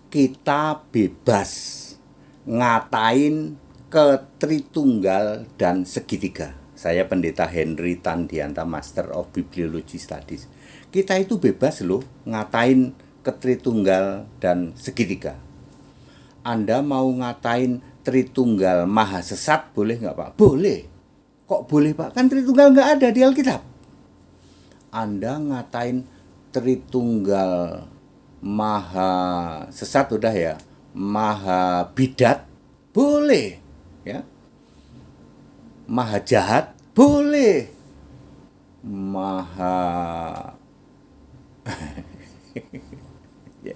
kita bebas ngatain ke Tritunggal dan segitiga. Saya Pendeta Henry Tandianta, Master of Bibliology Studies. Kita itu bebas loh ngatain ke Tritunggal dan segitiga. Anda mau ngatain Tritunggal Maha Sesat boleh nggak Pak? Boleh. Kok boleh Pak? Kan Tritunggal nggak ada di Alkitab. Anda ngatain Tritunggal Maha Sesat udah ya, Maha Bidat boleh ya, Maha Jahat boleh, Maha ya.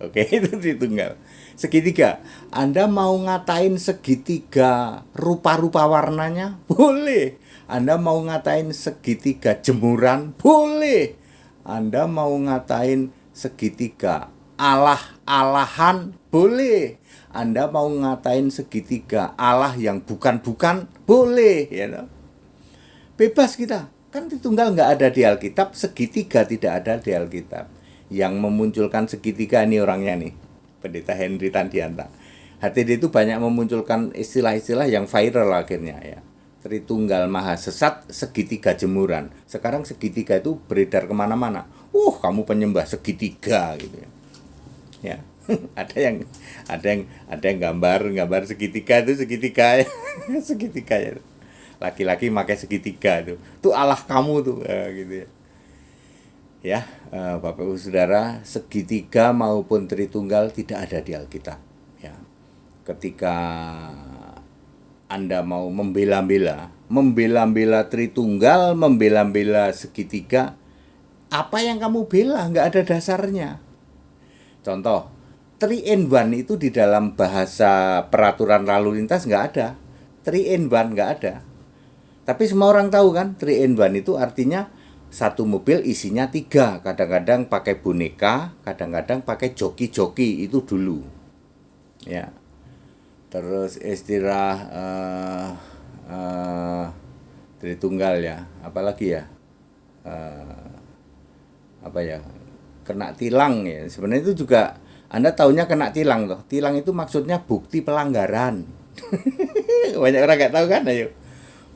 Oke, itu Tritunggal. Segitiga, Anda mau ngatain segitiga rupa-rupa warnanya boleh. Anda mau ngatain segitiga jemuran boleh. Anda mau ngatain segitiga Allah-Allahan boleh. Anda mau ngatain segitiga Allah yang bukan-bukan boleh, ya know? Bebas kita. Kan Tritunggal nggak ada di Alkitab, segitiga tidak ada di Alkitab. Yang memunculkan segitiga ini orangnya nih, Pendeta Henry Tandianta. HTD itu banyak memunculkan istilah-istilah yang viral akhirnya ya. Tritunggal Maha Sesat, segitiga jemuran. Sekarang segitiga itu beredar kemana-mana. Kamu penyembah segitiga gitu ya. Ya, ada yang gambar segitiga itu segitiga ya. Segitiga ya. Laki-laki pakai segitiga itu Allah kamu tuh gitu ya. Ya, Bapak Ibu Saudara, segitiga maupun Tritunggal tidak ada di Alkitab. Ya, ketika Anda mau membela-bela Tritunggal, membela-bela segitiga, apa yang kamu bela nggak ada dasarnya. Contoh, 3 in 1 itu di dalam bahasa peraturan lalu lintas nggak ada. 3 in 1 nggak ada. Tapi semua orang tahu kan, 3 in 1 itu artinya satu mobil isinya 3. Kadang-kadang pakai boneka, kadang-kadang pakai joki-joki, itu dulu. Ya. Terus istilah Tritunggal ya, apalagi ya, apa ya, kena tilang ya. Sebenarnya itu juga Anda taunya kena tilang toh. Tilang itu maksudnya bukti pelanggaran. Banyak orang nggak tahu kan, ayo.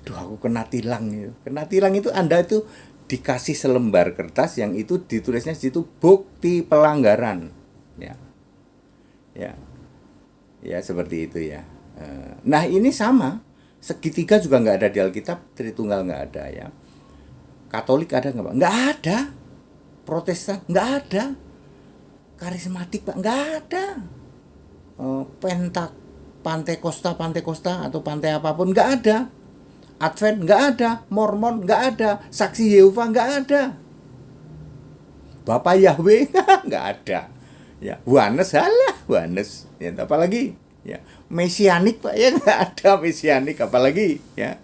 Duh, aku kena tilang itu. Kena tilang itu Anda itu dikasih selembar kertas yang itu ditulisnya di situ bukti pelanggaran. Ya. Ya. Ya seperti itu ya. Nah ini sama, segitiga juga nggak ada di Alkitab, Tritunggal nggak ada ya. Katolik ada nggak Pak? Nggak ada. Protestan nggak ada. Karismatik Pak nggak ada. Pantekosta atau pantai apapun nggak ada. Advent nggak ada. Mormon nggak ada. Saksi Yehova nggak ada. Bapak Yahweh nggak ada. Ya, Wanes ya, apalagi ya, Mesianik Pak ya nggak ada Mesianik, apalagi ya,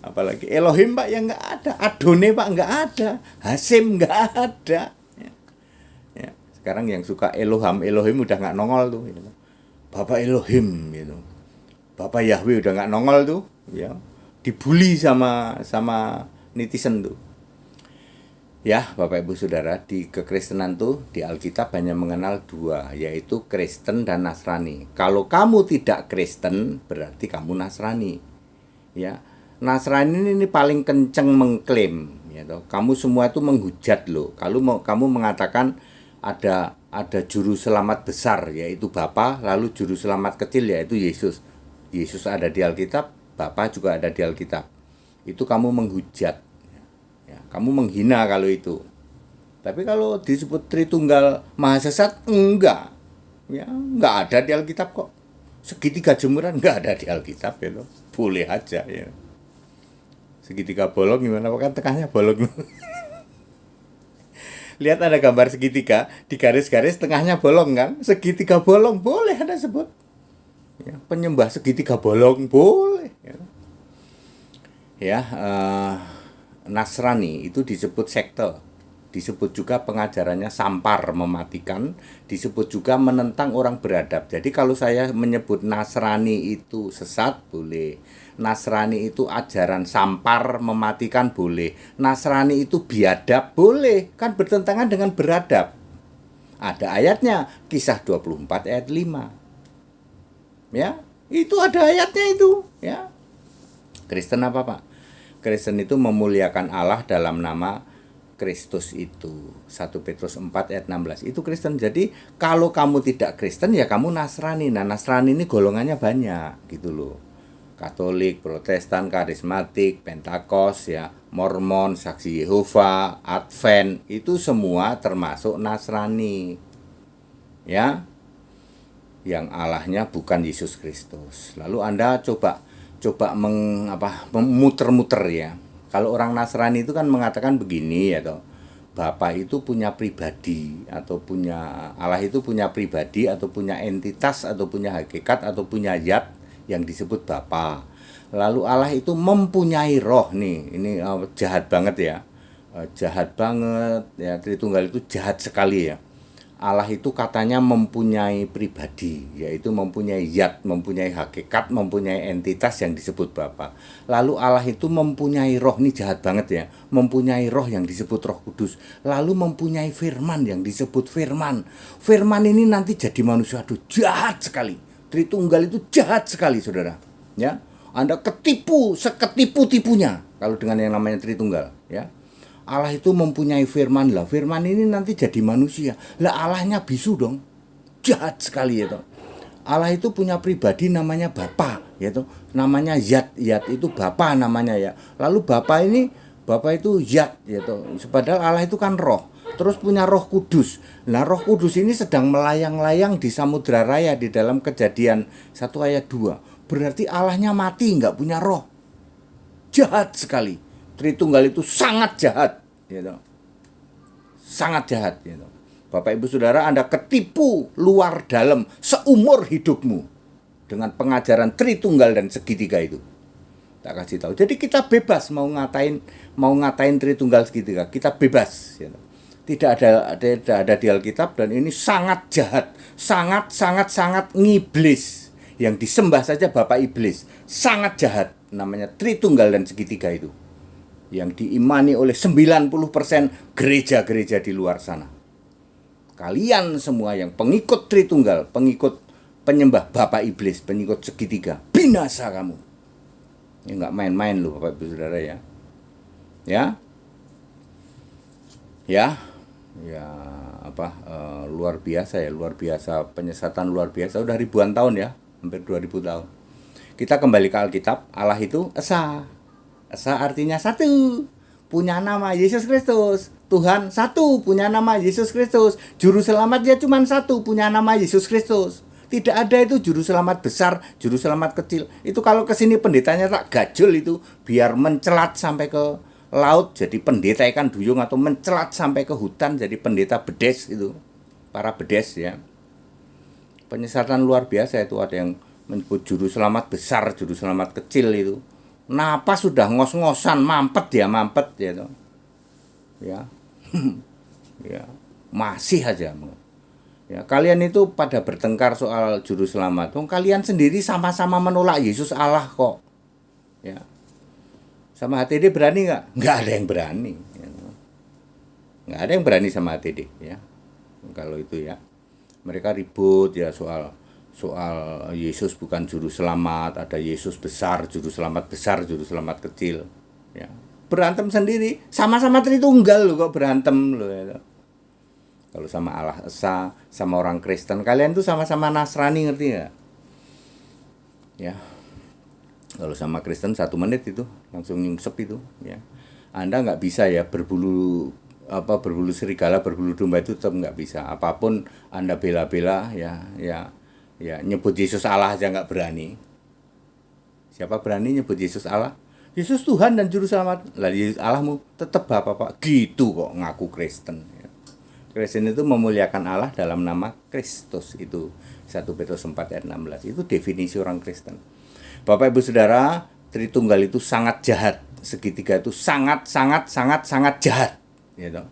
apalagi Elohim Pak ya nggak ada, Adone Pak nggak ada, Hasim nggak ada. Ya. Ya. Sekarang yang suka Elohim udah nggak nongol tuh, gitu. Bapak Elohim gitu, Bapak Yahweh udah nggak nongol tuh, ya, dibully sama netizen tuh. Ya, Bapak Ibu Saudara, di kekristenan tuh di Alkitab hanya mengenal 2, yaitu Kristen dan Nasrani. Kalau kamu tidak Kristen, berarti kamu Nasrani. Ya, Nasrani ini paling kenceng mengklaim, ya toh. Kamu semua itu menghujat loh. Kalau kamu mengatakan ada juru selamat besar yaitu Bapa, lalu juru selamat kecil yaitu Yesus. Yesus ada di Alkitab, Bapa juga ada di Alkitab. Itu kamu menghujat. Ya, kamu menghina kalau itu. Tapi kalau disebut Tritunggal Maha Sesat, enggak. Ya, enggak ada di Alkitab kok. Segitiga jemuran enggak ada di Alkitab ya loh. Boleh aja ya. Segitiga bolong gimana kan tengahnya bolong. Lihat ada gambar segitiga, di garis-garis tengahnya bolong kan? Segitiga bolong boleh Anda sebut. Ya, penyembah segitiga bolong boleh ya. Ya, Nasrani itu disebut sekte, disebut juga pengajarannya sampar, mematikan, disebut juga menentang orang beradab. Jadi kalau saya menyebut Nasrani itu sesat boleh, Nasrani itu ajaran sampar, mematikan boleh, Nasrani itu biadab boleh, kan bertentangan dengan beradab. Ada ayatnya, Kisah 24 ayat 5. Ya, itu ada ayatnya itu, ya. Kristen apa, Pak? Kristen itu memuliakan Allah dalam nama Kristus itu. 1 Petrus 4 ayat 16. Itu Kristen. Jadi kalau kamu tidak Kristen ya kamu Nasrani. Nah, Nasrani ini golongannya banyak gitu loh. Katolik, Protestan, Karismatik, Pentakost, ya, Mormon, Saksi Yehova, Advent, itu semua termasuk Nasrani. Ya. Yang Allahnya bukan Yesus Kristus. Lalu Anda coba memuter-muter ya. Kalau orang Nasrani itu kan mengatakan begini ya toh. Bapa itu punya pribadi atau punya Allah itu punya pribadi atau punya entitas atau punya hakikat atau punya zat yang disebut Bapa. Lalu Allah itu mempunyai roh nih. Ini jahat banget ya. Jahat banget ya, Tritunggal itu jahat sekali ya. Allah itu katanya mempunyai pribadi, yaitu mempunyai zat, mempunyai hakikat, mempunyai entitas yang disebut Bapa. Lalu Allah itu mempunyai roh, ini jahat banget ya, mempunyai roh yang disebut Roh Kudus. Lalu mempunyai firman yang disebut firman. Firman ini nanti jadi manusia, aduh jahat sekali. Tritunggal itu jahat sekali, saudara. Ya, Anda ketipu seketipu-tipunya kalau dengan yang namanya Tritunggal, ya. Allah itu mempunyai firman lah. Firman ini nanti jadi manusia. Lah Allahnya bisu dong. Jahat sekali itu. Allah itu punya pribadi namanya Bapa, yaitu namanya zat. Zat itu Bapa namanya ya. Lalu Bapa itu zat, yaitu. Padahal Allah itu kan roh. Terus punya Roh Kudus. Nah, Roh Kudus ini sedang melayang-layang di samudra raya di dalam Kejadian 1 ayat 2. Berarti Allahnya mati, nggak punya roh. Jahat sekali. Tritunggal itu sangat jahat, gitu. Sangat jahat, gitu. Bapak Ibu Saudara, Anda ketipu luar dalam seumur hidupmu dengan pengajaran Tritunggal dan segitiga itu. Tak kasih tahu. Jadi kita bebas mau ngatain Tritunggal segitiga, kita bebas, gitu. Tidak ada di Alkitab dan ini sangat jahat, sangat ngiblis. Yang disembah saja Bapak Iblis, sangat jahat, namanya Tritunggal dan segitiga itu. Yang diimani oleh 90% gereja-gereja di luar sana. Kalian semua yang pengikut Tritunggal, pengikut penyembah Bapak Iblis, pengikut segitiga, binasa kamu. Ya nggak main-main loh Bapak Ibu Saudara ya. Luar biasa ya, luar biasa, penyesatan luar biasa, udah ribuan tahun ya, hampir 2000 tahun. Kita kembali ke Alkitab, Allah itu Esa. Esa artinya satu, punya nama Yesus Kristus. Tuhan satu, punya nama Yesus Kristus. Juru selamatnya cuma satu, punya nama Yesus Kristus. Tidak ada itu juru selamat besar, juru selamat kecil. Itu kalau kesini pendetanya tak gajul itu, biar mencelat sampai ke laut jadi pendeta ikan duyung, atau mencelat sampai ke hutan jadi pendeta bedes itu. Para bedes ya. Penyesatan luar biasa itu, ada yang menyebut juru selamat besar, juru selamat kecil itu. Napas sudah ngos-ngosan, mampet ya toh. Ya. Ya, masih aja. Ya, kalian itu pada bertengkar soal juru selamat. Kalian sendiri sama-sama menolak Yesus Allah kok. Ya. Sama HTD berani nggak? Nggak ada yang berani. Ya. Nggak ada yang berani sama HTD ya. Kalau itu ya. Mereka ribut ya soal Yesus bukan juru selamat, ada Yesus besar, juru selamat besar, juru selamat kecil. Ya. Berantem sendiri, sama-sama Tritunggal loh kok berantem loh ya. Kalau sama Allah Esa, sama orang Kristen, kalian tuh sama-sama Nasrani, ngerti nggak? Ya. Kalau sama Kristen 1 menit itu langsung nyungsep itu ya. Anda nggak bisa ya berbulu serigala, berbulu domba itu tetap nggak bisa. Apapun Anda bela-bela ya nyebut Yesus Allah aja nggak berani. Siapa berani nyebut Yesus Allah? Yesus Tuhan dan Juru Selamat. Lah Yesus Allahmu tetap Bapak gitu kok ngaku Kristen. Ya. Kristen itu memuliakan Allah dalam nama Kristus itu. 1 Petrus 4 ayat 16. Itu definisi orang Kristen. Bapak Ibu Saudara, Tritunggal itu sangat jahat. Segitiga itu sangat jahat. Gitu.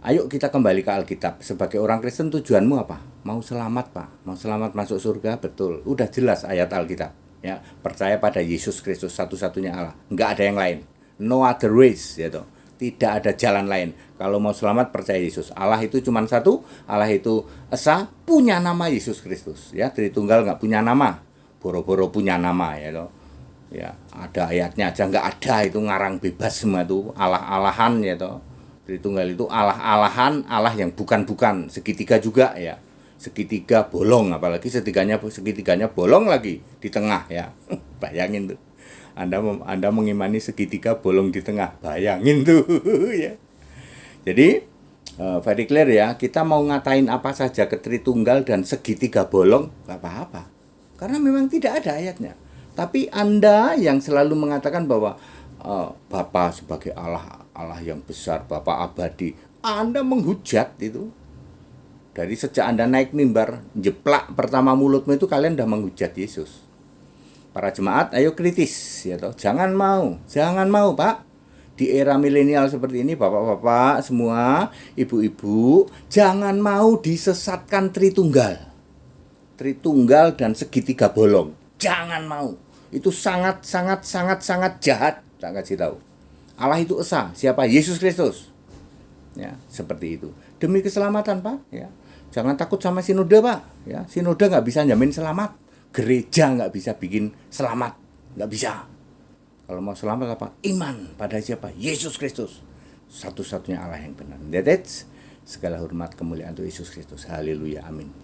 Ayo kita kembali ke Alkitab. Sebagai orang Kristen tujuanmu apa? Mau selamat, Pak. Mau selamat masuk surga, betul. Udah jelas ayat Alkitab. Ya, percaya pada Yesus Kristus satu-satunya Allah. Enggak ada yang lain. No other ways, gitu. Tidak ada jalan lain. Kalau mau selamat percaya Yesus. Allah itu cuma satu. Allah itu esa, punya nama Yesus Kristus. Ya, Tritunggal nggak punya nama. Boro-boro punya nama ya toh. Ya, ada ayatnya aja nggak ada, itu ngarang bebas semua itu Allah-alahan ya toh. Tritunggal itu Allah-alahan, Allah yang bukan-bukan, segitiga juga ya. Segitiga bolong, apalagi segitiganya bolong lagi di tengah ya. Bayangin tuh. Anda mengimani segitiga bolong di tengah. Bayangin tuh ya. Jadi very clear ya, kita mau ngatain apa saja ke Tritunggal dan segitiga bolong nggak apa-apa. Karena memang tidak ada ayatnya. Tapi Anda yang selalu mengatakan bahwa Bapa sebagai Allah yang besar, Bapa abadi, Anda menghujat itu. Dari sejak Anda naik mimbar, jeplak pertama mulutmu itu kalian udah menghujat Yesus. Para jemaat, ayo kritis ya toh. Jangan mau Pak. Di era milenial seperti ini, bapak-bapak semua, ibu-ibu, jangan mau disesatkan Tritunggal. Tritunggal dan segitiga bolong. Jangan mau. Itu sangat jahat. Tak kasih tahu. Allah itu esa. Siapa? Yesus Kristus. Ya, seperti itu. Demi keselamatan, Pak. Ya. Jangan takut sama sinode, Pak. Ya, sinode nggak bisa jamin selamat. Gereja nggak bisa bikin selamat. Nggak bisa. Kalau mau selamat apa? Iman pada siapa? Yesus Kristus. Satu-satunya Allah yang benar. That's segala hormat kemuliaan untuk Yesus Kristus. Haleluya. Amin.